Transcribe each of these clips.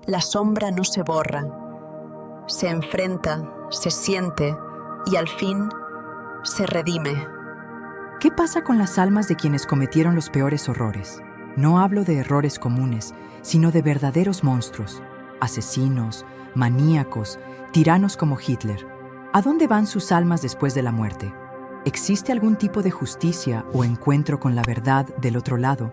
La sombra no se borra, se enfrenta, se siente y al fin se redime. ¿Qué pasa con las almas de quienes cometieron los peores horrores? No hablo de errores comunes, sino de verdaderos monstruos, asesinos, maníacos, tiranos como Hitler. ¿A dónde van sus almas después de la muerte? ¿Existe algún tipo de justicia o encuentro con la verdad del otro lado?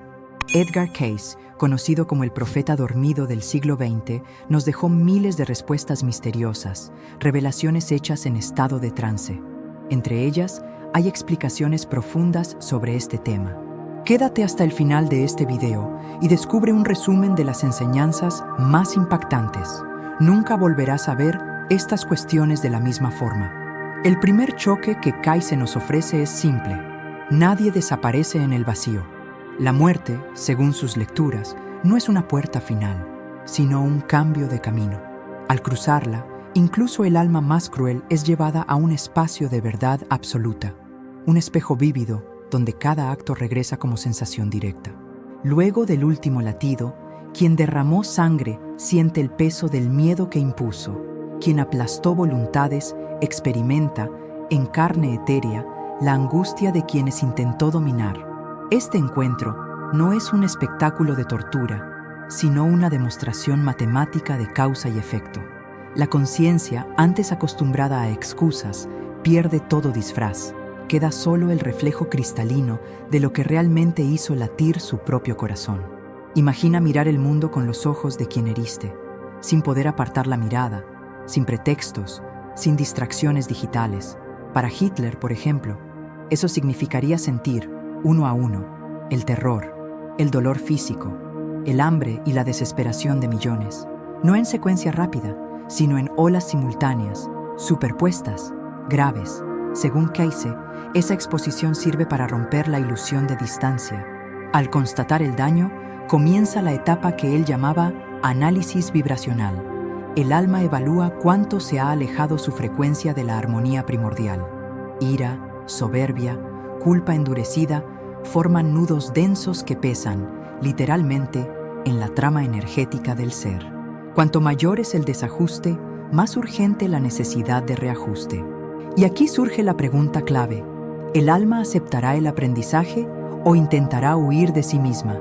Edgar Cayce, conocido como el profeta dormido del siglo XX, nos dejó miles de respuestas misteriosas, revelaciones hechas en estado de trance. Entre ellas, hay explicaciones profundas sobre este tema. Quédate hasta el final de este video y descubre un resumen de las enseñanzas más impactantes. Nunca volverás a ver estas cuestiones de la misma forma. El primer choque que Cayce nos ofrece es simple. Nadie desaparece en el vacío. La muerte, según sus lecturas, no es una puerta final, sino un cambio de camino. Al cruzarla, incluso el alma más cruel es llevada a un espacio de verdad absoluta, un espejo vívido donde cada acto regresa como sensación directa. Luego del último latido, quien derramó sangre siente el peso del miedo que impuso. Quien aplastó voluntades experimenta, en carne etérea, la angustia de quienes intentó dominar. Este encuentro no es un espectáculo de tortura, sino una demostración matemática de causa y efecto. La conciencia, antes acostumbrada a excusas, pierde todo disfraz. Queda solo el reflejo cristalino de lo que realmente hizo latir su propio corazón. Imagina mirar el mundo con los ojos de quien heriste, sin poder apartar la mirada, sin pretextos, sin distracciones digitales. Para Hitler, por ejemplo, eso significaría sentir, uno a uno, el terror, el dolor físico, el hambre y la desesperación de millones. No en secuencia rápida, sino en olas simultáneas, superpuestas, graves. Según Cayce, esa exposición sirve para romper la ilusión de distancia. Al constatar el daño, comienza la etapa que él llamaba análisis vibracional. El alma evalúa cuánto se ha alejado su frecuencia de la armonía primordial. Ira, soberbia, culpa endurecida forman nudos densos que pesan, literalmente, en la trama energética del ser. Cuanto mayor es el desajuste, más urgente la necesidad de reajuste. Y aquí surge la pregunta clave: ¿el alma aceptará el aprendizaje o intentará huir de sí misma?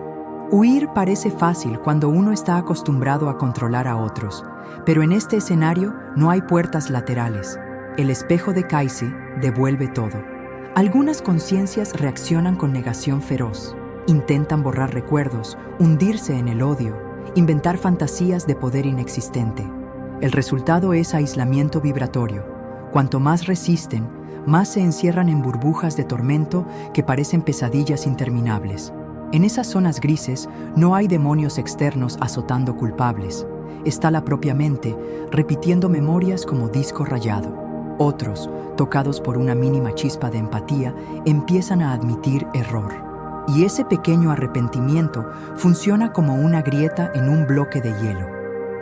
Huir parece fácil cuando uno está acostumbrado a controlar a otros, pero en este escenario no hay puertas laterales. El espejo de Cayce devuelve todo. Algunas conciencias reaccionan con negación feroz. Intentan borrar recuerdos, hundirse en el odio, inventar fantasías de poder inexistente. El resultado es aislamiento vibratorio. Cuanto más resisten, más se encierran en burbujas de tormento que parecen pesadillas interminables. En esas zonas grises no hay demonios externos azotando culpables. Está la propia mente, repitiendo memorias como disco rayado. Otros, tocados por una mínima chispa de empatía, empiezan a admitir error. Y ese pequeño arrepentimiento funciona como una grieta en un bloque de hielo.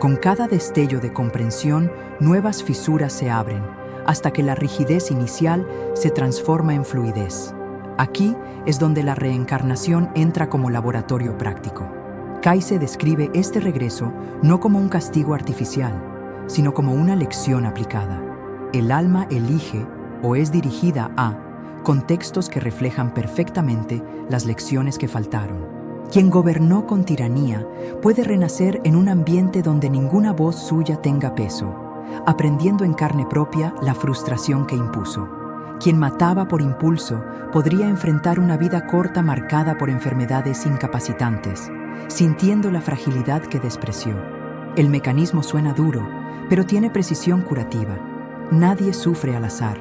Con cada destello de comprensión, nuevas fisuras se abren, hasta que la rigidez inicial se transforma en fluidez. Aquí es donde la reencarnación entra como laboratorio práctico. Cayce describe este regreso no como un castigo artificial, sino como una lección aplicada. El alma elige o es dirigida a contextos que reflejan perfectamente las lecciones que faltaron. Quien gobernó con tiranía puede renacer en un ambiente donde ninguna voz suya tenga peso, aprendiendo en carne propia la frustración que impuso. Quien mataba por impulso podría enfrentar una vida corta marcada por enfermedades incapacitantes, sintiendo la fragilidad que despreció. El mecanismo suena duro, pero tiene precisión curativa. Nadie sufre al azar.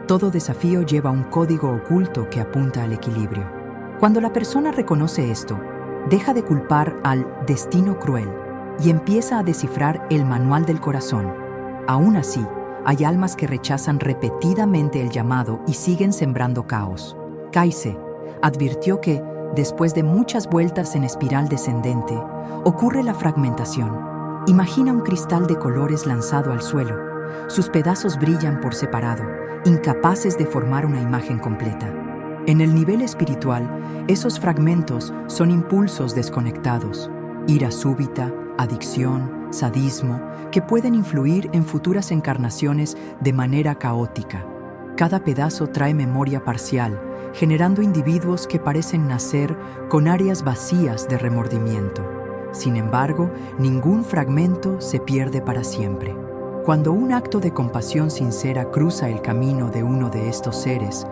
Todo desafío lleva un código oculto que apunta al equilibrio. Cuando la persona reconoce esto, deja de culpar al destino cruel y empieza a descifrar el manual del corazón. Aún así, hay almas que rechazan repetidamente el llamado y siguen sembrando caos. Cayce advirtió que, después de muchas vueltas en espiral descendente, ocurre la fragmentación. Imagina un cristal de colores lanzado al suelo. Sus pedazos brillan por separado, incapaces de formar una imagen completa. En el nivel espiritual, esos fragmentos son impulsos desconectados: ira súbita, adicción, sadismo, que pueden influir en futuras encarnaciones de manera caótica. Cada pedazo trae memoria parcial, generando individuos que parecen nacer con áreas vacías de remordimiento. Sin embargo, ningún fragmento se pierde para siempre. Cuando un acto de compasión sincera cruza el camino de uno de estos seres,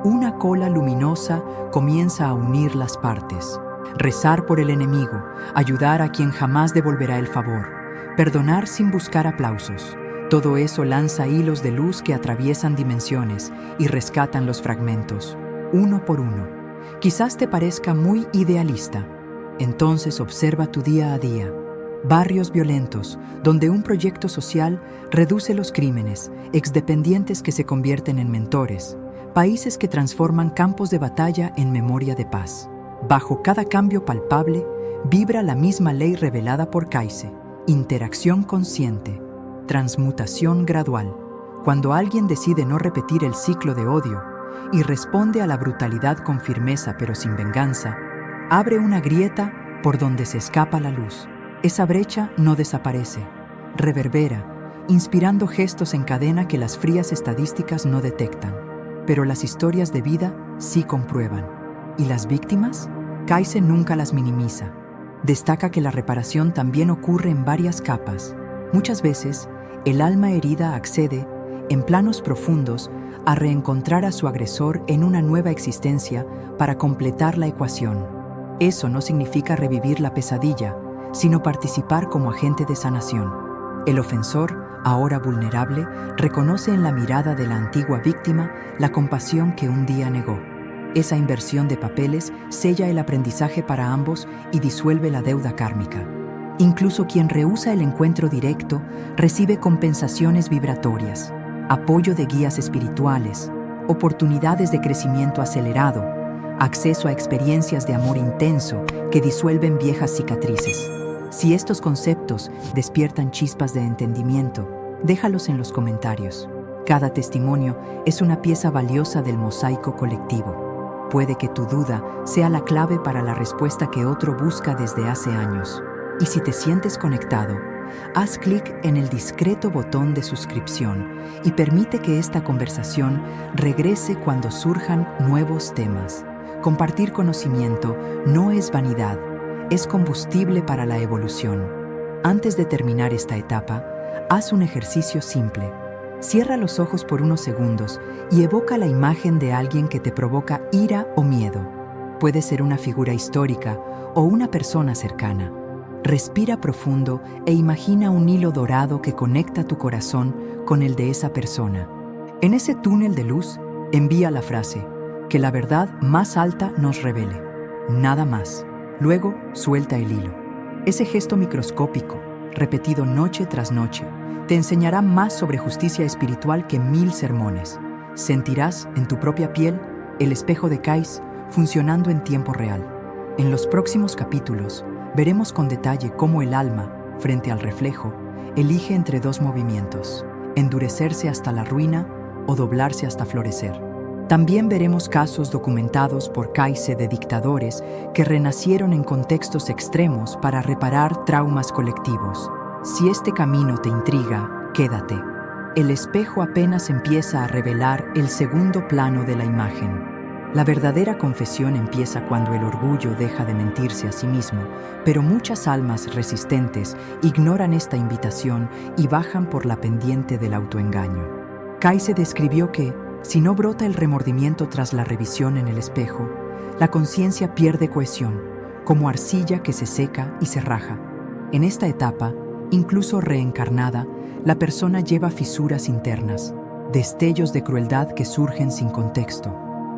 una cola luminosa comienza a unir las partes. Rezar por el enemigo, ayudar a quien jamás devolverá el favor, perdonar sin buscar aplausos. Todo eso lanza hilos de luz que atraviesan dimensiones y rescatan los fragmentos, uno por uno. Quizás te parezca muy idealista. Entonces observa tu día a día. Barrios violentos, donde un proyecto social reduce los crímenes, exdependientes que se convierten en mentores, países que transforman campos de batalla en memoria de paz. Bajo cada cambio palpable, vibra la misma ley revelada por Kayse: interacción consciente, transmutación gradual. Cuando alguien decide no repetir el ciclo de odio y responde a la brutalidad con firmeza pero sin venganza, abre una grieta por donde se escapa la luz. Esa brecha no desaparece, reverbera, inspirando gestos en cadena que las frías estadísticas no detectan. Pero las historias de vida sí comprueban. ¿Y las víctimas? Kayse nunca las minimiza. Destaca que la reparación también ocurre en varias capas. Muchas veces, el alma herida accede, en planos profundos, a reencontrar a su agresor en una nueva existencia para completar la ecuación. Eso no significa revivir la pesadilla, sino participar como agente de sanación. El ofensor, ahora vulnerable, reconoce en la mirada de la antigua víctima la compasión que un día negó. Esa inversión de papeles sella el aprendizaje para ambos y disuelve la deuda kármica. Incluso quien rehúsa el encuentro directo recibe compensaciones vibratorias, apoyo de guías espirituales, oportunidades de crecimiento acelerado, acceso a experiencias de amor intenso que disuelven viejas cicatrices. Si estos conceptos despiertan chispas de entendimiento, déjalos en los comentarios. Cada testimonio es una pieza valiosa del mosaico colectivo. Puede que tu duda sea la clave para la respuesta que otro busca desde hace años. Y si te sientes conectado, haz clic en el discreto botón de suscripción y permite que esta conversación regrese cuando surjan nuevos temas. Compartir conocimiento no es vanidad, es combustible para la evolución. Antes de terminar esta etapa, haz un ejercicio simple. Cierra los ojos por unos segundos y evoca la imagen de alguien que te provoca ira o miedo. Puede ser una figura histórica o una persona cercana. Respira profundo e imagina un hilo dorado que conecta tu corazón con el de esa persona. En ese túnel de luz, envía la frase: que la verdad más alta nos revele. Nada más. Luego, suelta el hilo. Ese gesto microscópico, repetido noche tras noche, te enseñará más sobre justicia espiritual que 1000 sermones. Sentirás en tu propia piel el espejo de Kayse funcionando en tiempo real. En los próximos capítulos, veremos con detalle cómo el alma, frente al reflejo, elige entre dos movimientos: endurecerse hasta la ruina o doblarse hasta florecer. También veremos casos documentados por Kayse de dictadores que renacieron en contextos extremos para reparar traumas colectivos. Si este camino te intriga, quédate. El espejo apenas empieza a revelar el segundo plano de la imagen. La verdadera confesión empieza cuando el orgullo deja de mentirse a sí mismo, pero muchas almas resistentes ignoran esta invitación y bajan por la pendiente del autoengaño. Kayse describió que, si no brota el remordimiento tras la revisión en el espejo, la conciencia pierde cohesión, como arcilla que se seca y se raja. En esta etapa, incluso reencarnada, la persona lleva fisuras internas, destellos de crueldad que surgen sin contexto,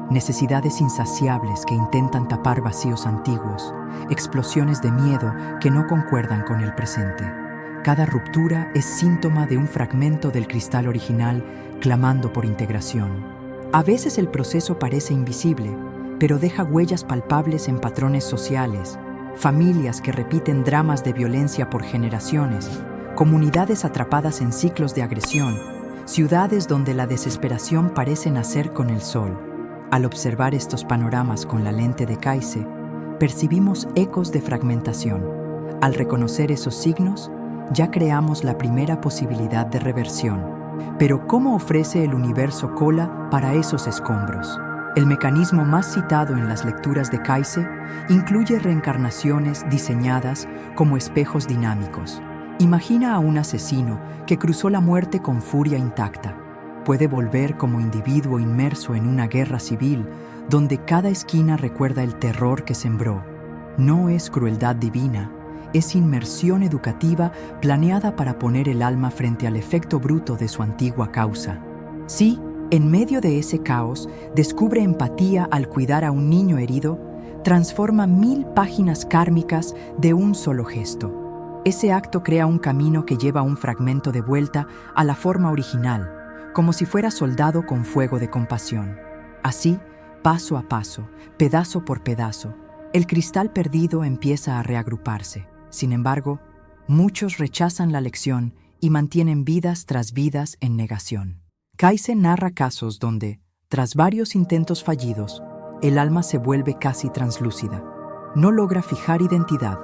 necesidades insaciables que intentan tapar vacíos antiguos, explosiones de miedo que no concuerdan con el presente. Cada ruptura es síntoma de un fragmento del cristal original clamando por integración. A veces el proceso parece invisible, pero deja huellas palpables en patrones sociales, familias que repiten dramas de violencia por generaciones, comunidades atrapadas en ciclos de agresión, ciudades donde la desesperación parece nacer con el sol. Al observar estos panoramas con la lente de Kayse, percibimos ecos de fragmentación. Al reconocer esos signos, ya creamos la primera posibilidad de reversión. Pero ¿cómo ofrece el universo cola para esos escombros? El mecanismo más citado en las lecturas de Kayse incluye reencarnaciones diseñadas como espejos dinámicos. Imagina a un asesino que cruzó la muerte con furia intacta. Puede volver como individuo inmerso en una guerra civil donde cada esquina recuerda el terror que sembró. No es crueldad divina, es inmersión educativa planeada para poner el alma frente al efecto bruto de su antigua causa. Sí, en medio de ese caos, descubre empatía al cuidar a un niño herido, transforma 1000 páginas kármicas de un solo gesto. Ese acto crea un camino que lleva un fragmento de vuelta a la forma original, como si fuera soldado con fuego de compasión. Así, paso a paso, pedazo por pedazo, el cristal perdido empieza a reagruparse. Sin embargo, muchos rechazan la lección y mantienen vidas tras vidas en negación. Kayse narra casos donde, tras varios intentos fallidos, el alma se vuelve casi translúcida. No logra fijar identidad,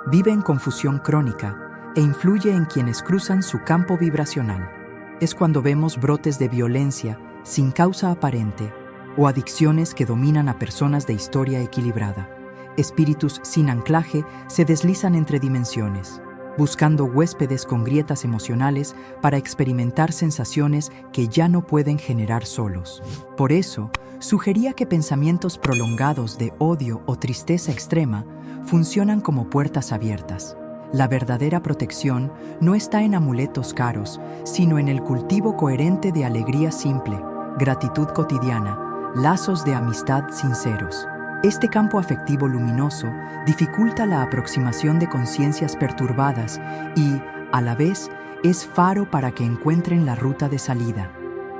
vive en confusión crónica e influye en quienes cruzan su campo vibracional. Es cuando vemos brotes de violencia sin causa aparente o adicciones que dominan a personas de historia equilibrada. Espíritus sin anclaje se deslizan entre dimensiones, buscando huéspedes con grietas emocionales para experimentar sensaciones que ya no pueden generar solos. Por eso, sugería que pensamientos prolongados de odio o tristeza extrema funcionan como puertas abiertas. La verdadera protección no está en amuletos caros, sino en el cultivo coherente de alegría simple, gratitud cotidiana, lazos de amistad sinceros. Este campo afectivo luminoso dificulta la aproximación de conciencias perturbadas y, a la vez, es faro para que encuentren la ruta de salida.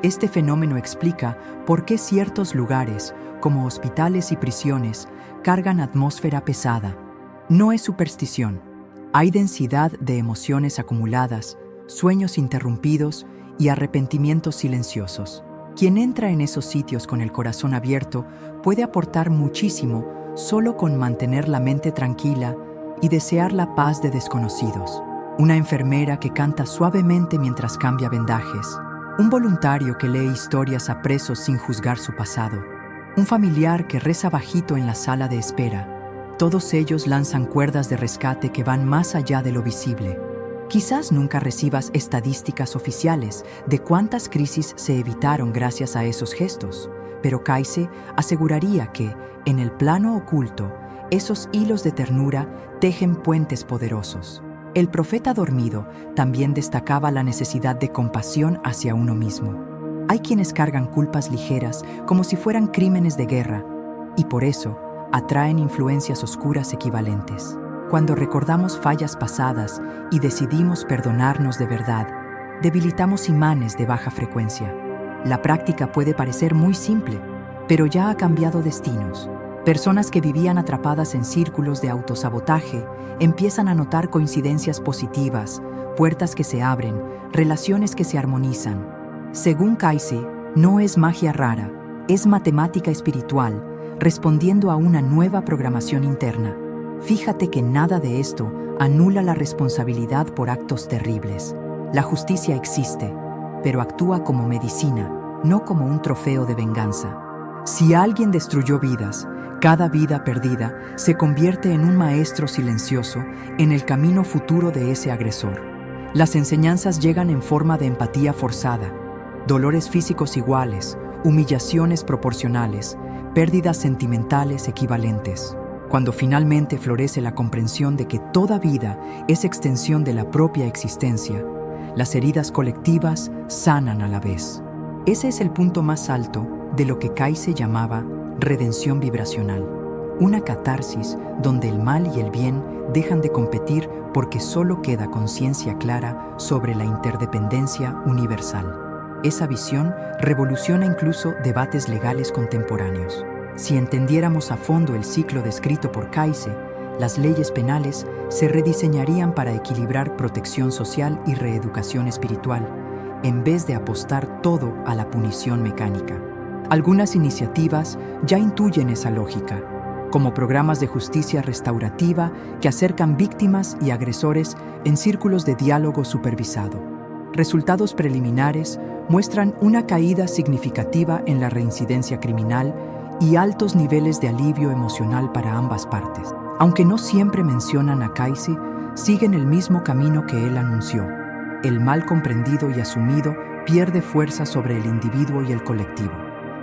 Este fenómeno explica por qué ciertos lugares, como hospitales y prisiones, cargan atmósfera pesada. No es superstición. Hay densidad de emociones acumuladas, sueños interrumpidos y arrepentimientos silenciosos. Quien entra en esos sitios con el corazón abierto puede aportar muchísimo solo con mantener la mente tranquila y desear la paz de desconocidos. Una enfermera que canta suavemente mientras cambia vendajes. Un voluntario que lee historias a presos sin juzgar su pasado. Un familiar que reza bajito en la sala de espera. Todos ellos lanzan cuerdas de rescate que van más allá de lo visible. Quizás nunca recibas estadísticas oficiales de cuántas crisis se evitaron gracias a esos gestos, pero Kayse aseguraría que, en el plano oculto, esos hilos de ternura tejen puentes poderosos. El profeta dormido también destacaba la necesidad de compasión hacia uno mismo. Hay quienes cargan culpas ligeras como si fueran crímenes de guerra, y por eso atraen influencias oscuras equivalentes. Cuando recordamos fallas pasadas y decidimos perdonarnos de verdad, debilitamos imanes de baja frecuencia. La práctica puede parecer muy simple, pero ya ha cambiado destinos. Personas que vivían atrapadas en círculos de autosabotaje empiezan a notar coincidencias positivas, puertas que se abren, relaciones que se armonizan. Según Kayse, no es magia rara, es matemática espiritual, respondiendo a una nueva programación interna. Fíjate que nada de esto anula la responsabilidad por actos terribles. La justicia existe, pero actúa como medicina, no como un trofeo de venganza. Si alguien destruyó vidas, cada vida perdida se convierte en un maestro silencioso en el camino futuro de ese agresor. Las enseñanzas llegan en forma de empatía forzada, dolores físicos iguales, humillaciones proporcionales, pérdidas sentimentales equivalentes. Cuando finalmente florece la comprensión de que toda vida es extensión de la propia existencia, las heridas colectivas sanan a la vez. Ese es el punto más alto de lo que Kayse llamaba redención vibracional, una catarsis donde el mal y el bien dejan de competir porque solo queda conciencia clara sobre la interdependencia universal. Esa visión revoluciona incluso debates legales contemporáneos. Si entendiéramos a fondo el ciclo descrito por Kayse, las leyes penales se rediseñarían para equilibrar protección social y reeducación espiritual, en vez de apostar todo a la punición mecánica. Algunas iniciativas ya intuyen esa lógica. como programas de justicia restaurativa que acercan víctimas y agresores en círculos de diálogo supervisado. Resultados preliminares muestran una caída significativa en la reincidencia criminal y altos niveles de alivio emocional para ambas partes. Aunque no siempre mencionan a Casey, siguen el mismo camino que él anunció. El mal comprendido y asumido pierde fuerza sobre el individuo y el colectivo.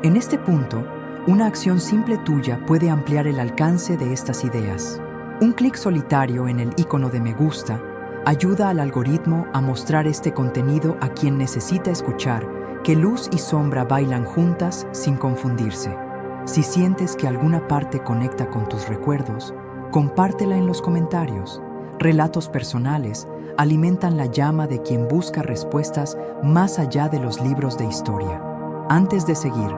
En este punto, una acción simple tuya puede ampliar el alcance de estas ideas. Un clic solitario en el icono de me gusta ayuda al algoritmo a mostrar este contenido a quien necesita escuchar que luz y sombra bailan juntas sin confundirse. Si sientes que alguna parte conecta con tus recuerdos, compártela en los comentarios. Relatos personales alimentan la llama de quien busca respuestas más allá de los libros de historia. Antes de seguir,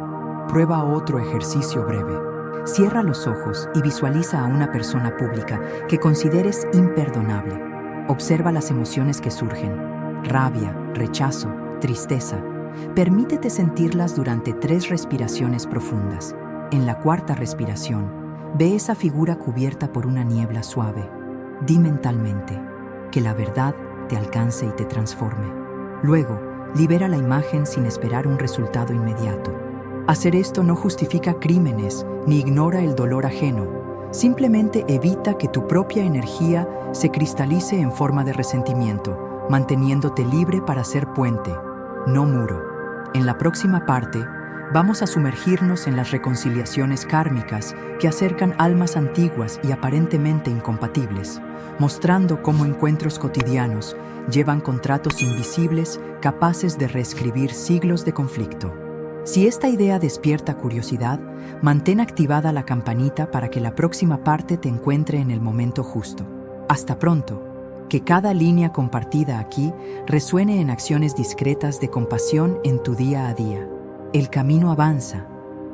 prueba otro ejercicio breve. Cierra los ojos y visualiza a una persona pública que consideres imperdonable. Observa las emociones que surgen: rabia, rechazo, tristeza. Permítete sentirlas durante 3 respiraciones profundas. En la 4ª respiración, ve esa figura cubierta por una niebla suave. Di mentalmente que la verdad te alcance y te transforme. Luego, libera la imagen sin esperar un resultado inmediato. Hacer esto no justifica crímenes ni ignora el dolor ajeno. Simplemente evita que tu propia energía se cristalice en forma de resentimiento, manteniéndote libre para ser puente, no muro. En la próxima parte, vamos a sumergirnos en las reconciliaciones kármicas que acercan almas antiguas y aparentemente incompatibles, mostrando cómo encuentros cotidianos llevan contratos invisibles capaces de reescribir siglos de conflicto. Si esta idea despierta curiosidad, mantén activada la campanita para que la próxima parte te encuentre en el momento justo. Hasta pronto. Que cada línea compartida aquí resuene en acciones discretas de compasión en tu día a día. El camino avanza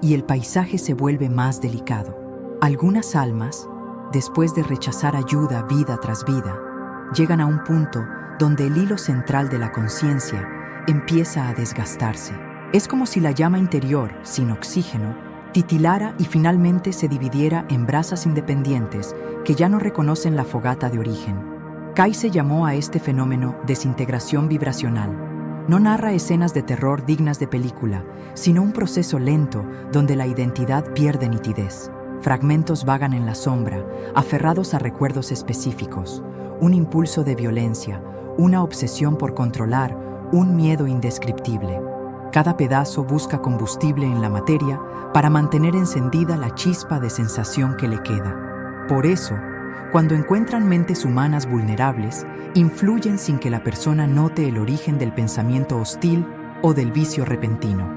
y el paisaje se vuelve más delicado. Algunas almas, después de rechazar ayuda vida tras vida, llegan a un punto donde el hilo central de la conciencia empieza a desgastarse. Es como si la llama interior, sin oxígeno, titilara y finalmente se dividiera en brasas independientes que ya no reconocen la fogata de origen. Casey llamó a este fenómeno desintegración vibracional. No narra escenas de terror dignas de película, sino un proceso lento donde la identidad pierde nitidez. Fragmentos vagan en la sombra, aferrados a recuerdos específicos, un impulso de violencia, una obsesión por controlar, un miedo indescriptible. Cada pedazo busca combustible en la materia para mantener encendida la chispa de sensación que le queda. Por eso, cuando encuentran mentes humanas vulnerables, influyen sin que la persona note el origen del pensamiento hostil o del vicio repentino.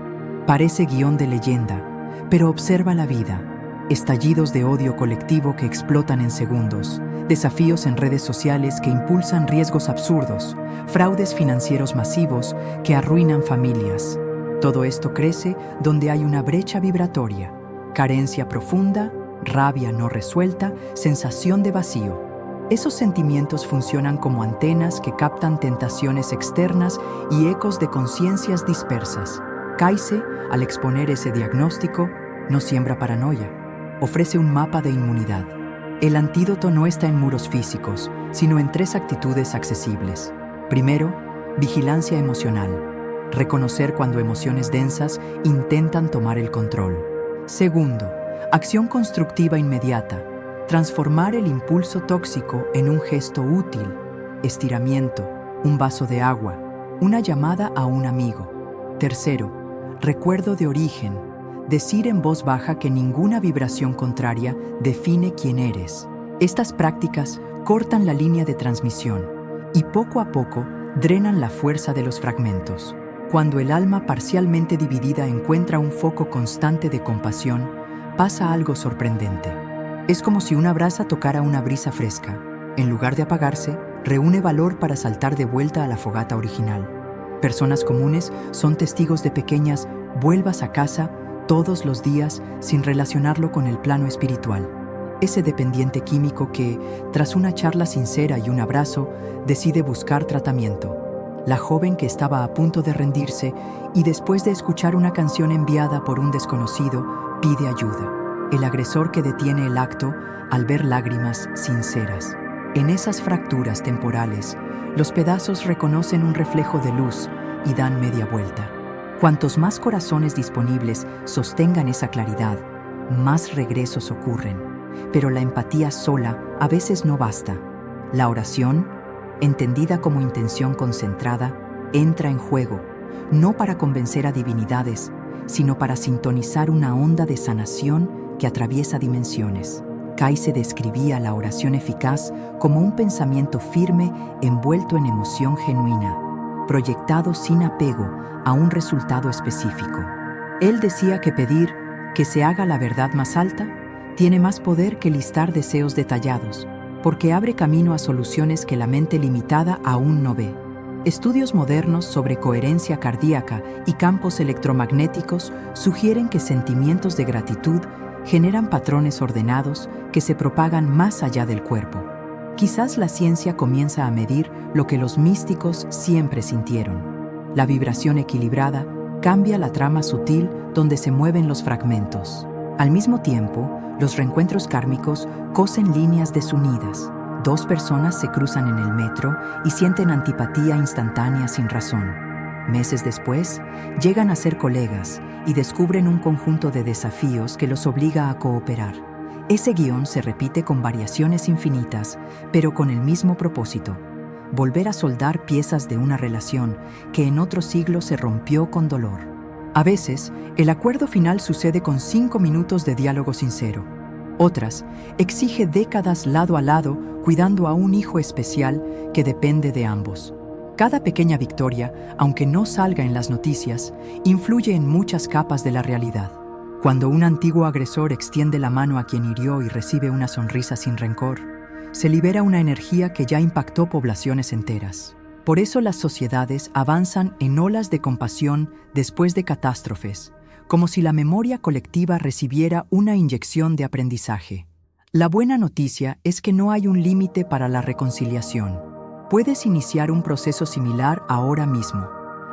Parece guión de leyenda, pero observa la vida. Estallidos de odio colectivo que explotan en segundos, desafíos en redes sociales que impulsan riesgos absurdos, fraudes financieros masivos que arruinan familias. Todo esto crece donde hay una brecha vibratoria, carencia profunda, rabia no resuelta, sensación de vacío. Esos sentimientos funcionan como antenas que captan tentaciones externas y ecos de conciencias dispersas. Casey, al exponer ese diagnóstico, no siembra paranoia, ofrece un mapa de inmunidad. El antídoto no está en muros físicos, sino en 3 actitudes accesibles. Primero, vigilancia emocional. Reconocer cuando emociones densas intentan tomar el control. Segundo, acción constructiva inmediata. Transformar el impulso tóxico en un gesto útil. Estiramiento, un vaso de agua, una llamada a un amigo. Tercero, recuerdo de origen. Decir en voz baja que ninguna vibración contraria define quién eres. Estas prácticas cortan la línea de transmisión y poco a poco drenan la fuerza de los fragmentos. Cuando el alma parcialmente dividida encuentra un foco constante de compasión, pasa algo sorprendente. Es como si una brasa tocara una brisa fresca. En lugar de apagarse, reúne valor para saltar de vuelta a la fogata original. Personas comunes son testigos de pequeñas vuelvas a casa todos los días sin relacionarlo con el plano espiritual. Ese dependiente químico que, tras una charla sincera y un abrazo, decide buscar tratamiento. La joven que estaba a punto de rendirse y después de escuchar una canción enviada por un desconocido, pide ayuda. el agresor que detiene el acto al ver lágrimas sinceras. En esas fracturas temporales, los pedazos reconocen un reflejo de luz y dan media vuelta. Cuantos más corazones disponibles sostengan esa claridad, más regresos ocurren. Pero la empatía sola a veces no basta. La oración, entendida como intención concentrada, entra en juego, no para convencer a divinidades, sino para sintonizar una onda de sanación que atraviesa dimensiones. Kayse describía la oración eficaz como un pensamiento firme envuelto en emoción genuina, proyectado sin apego a un resultado específico. Él decía que pedir que se haga la verdad más alta tiene más poder que listar deseos detallados, porque abre camino a soluciones que la mente limitada aún no ve. Estudios modernos sobre coherencia cardíaca y campos electromagnéticos sugieren que sentimientos de gratitud generan patrones ordenados que se propagan más allá del cuerpo. Quizás la ciencia comienza a medir lo que los místicos siempre sintieron. La vibración equilibrada cambia la trama sutil donde se mueven los fragmentos. Al mismo tiempo, los reencuentros kármicos cosen líneas desunidas. Dos personas se cruzan en el metro y sienten antipatía instantánea sin razón. Meses después, llegan a ser colegas y descubren un conjunto de desafíos que los obliga a cooperar. Ese guión se repite con variaciones infinitas, pero con el mismo propósito: volver a soldar piezas de una relación que en otro siglo se rompió con dolor. A veces, el acuerdo final sucede con 5 minutos de diálogo sincero. Otras, exige décadas lado a lado cuidando a un hijo especial que depende de ambos. Cada pequeña victoria, aunque no salga en las noticias, influye en muchas capas de la realidad. Cuando un antiguo agresor extiende la mano a quien hirió y recibe una sonrisa sin rencor, se libera una energía que ya impactó poblaciones enteras. Por eso las sociedades avanzan en olas de compasión después de catástrofes, como si la memoria colectiva recibiera una inyección de aprendizaje. La buena noticia es que no hay un límite para la reconciliación. Puedes iniciar un proceso similar ahora mismo.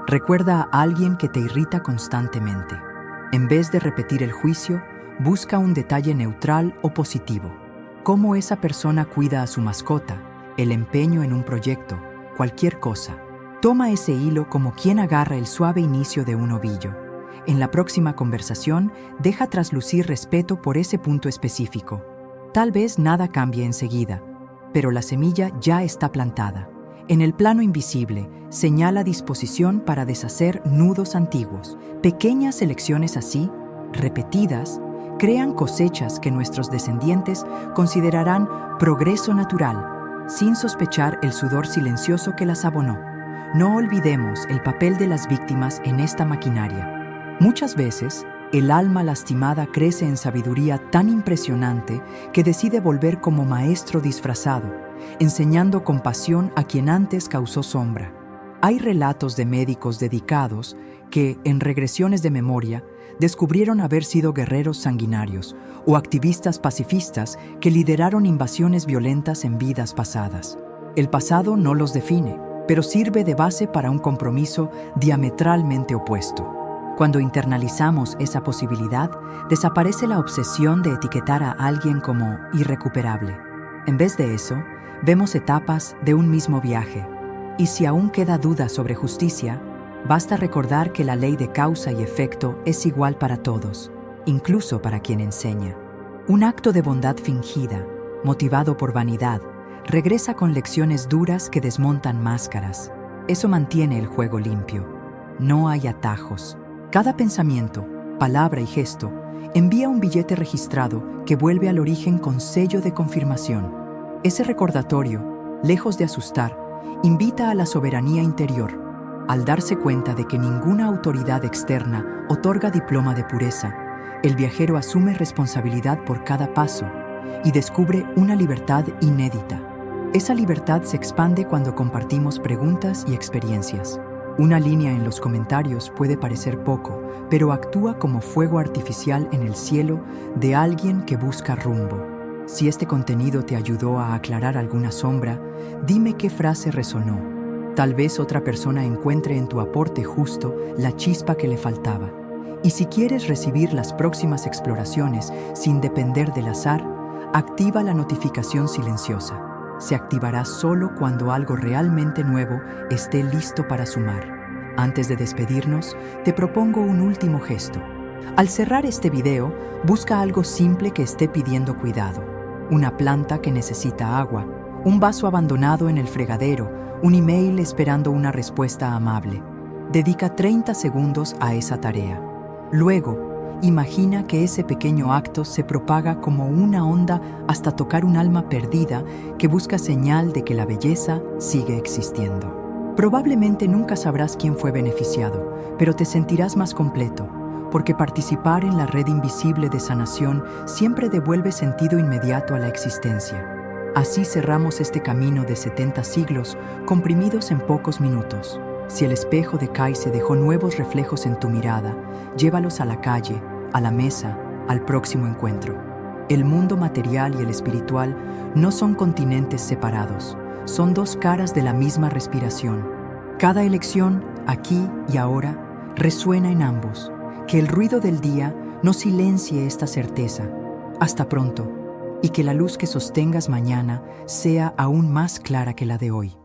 Recuerda a alguien que te irrita constantemente. En vez de repetir el juicio, busca un detalle neutral o positivo. Cómo esa persona cuida a su mascota, el empeño en un proyecto, cualquier cosa. Toma ese hilo como quien agarra el suave inicio de un ovillo. En la próxima conversación, deja traslucir respeto por ese punto específico. Tal vez nada cambie enseguida, pero la semilla ya está plantada. En el plano invisible, señala disposición para deshacer nudos antiguos. Pequeñas elecciones así, repetidas, crean cosechas que nuestros descendientes considerarán progreso natural, sin sospechar el sudor silencioso que las abonó. No olvidemos el papel de las víctimas en esta maquinaria. Muchas veces, el alma lastimada crece en sabiduría tan impresionante que decide volver como maestro disfrazado, enseñando compasión a quien antes causó sombra. Hay relatos de médicos dedicados que, en regresiones de memoria, descubrieron haber sido guerreros sanguinarios o activistas pacifistas que lideraron invasiones violentas en vidas pasadas. El pasado no los define, pero sirve de base para un compromiso diametralmente opuesto. Cuando internalizamos esa posibilidad, desaparece la obsesión de etiquetar a alguien como irrecuperable. En vez de eso, vemos etapas de un mismo viaje. Y si aún queda duda sobre justicia, basta recordar que la ley de causa y efecto es igual para todos, incluso para quien enseña. Un acto de bondad fingida, motivado por vanidad, regresa con lecciones duras que desmontan máscaras. Eso mantiene el juego limpio. No hay atajos. Cada pensamiento, palabra y gesto envía un billete registrado que vuelve al origen con sello de confirmación. Ese recordatorio, lejos de asustar, invita a la soberanía interior. Al darse cuenta de que ninguna autoridad externa otorga diploma de pureza, el viajero asume responsabilidad por cada paso y descubre una libertad inédita. Esa libertad se expande cuando compartimos preguntas y experiencias. Una línea en los comentarios puede parecer poco, pero actúa como fuego artificial en el cielo de alguien que busca rumbo. Si este contenido te ayudó a aclarar alguna sombra, dime qué frase resonó. Tal vez otra persona encuentre en tu aporte justo la chispa que le faltaba. Y si quieres recibir las próximas exploraciones sin depender del azar, activa la notificación silenciosa. Se activará solo cuando algo realmente nuevo esté listo para sumar. Antes de despedirnos, te propongo un último gesto. Al cerrar este video, busca algo simple que esté pidiendo cuidado. Una planta que necesita agua, un vaso abandonado en el fregadero, un email esperando una respuesta amable. Dedica 30 segundos a esa tarea. Luego, imagina que ese pequeño acto se propaga como una onda hasta tocar un alma perdida que busca señal de que la belleza sigue existiendo. Probablemente nunca sabrás quién fue beneficiado, pero te sentirás más completo, porque participar en la red invisible de sanación siempre devuelve sentido inmediato a la existencia. Así cerramos este camino de 70 siglos comprimidos en pocos minutos. Si el espejo de Kaize dejó nuevos reflejos en tu mirada, llévalos a la calle, a la mesa, al próximo encuentro. El mundo material y el espiritual no son continentes separados, son dos caras de la misma respiración. Cada elección, aquí y ahora, resuena en ambos. Que el ruido del día no silencie esta certeza. Hasta pronto, y que la luz que sostengas mañana sea aún más clara que la de hoy.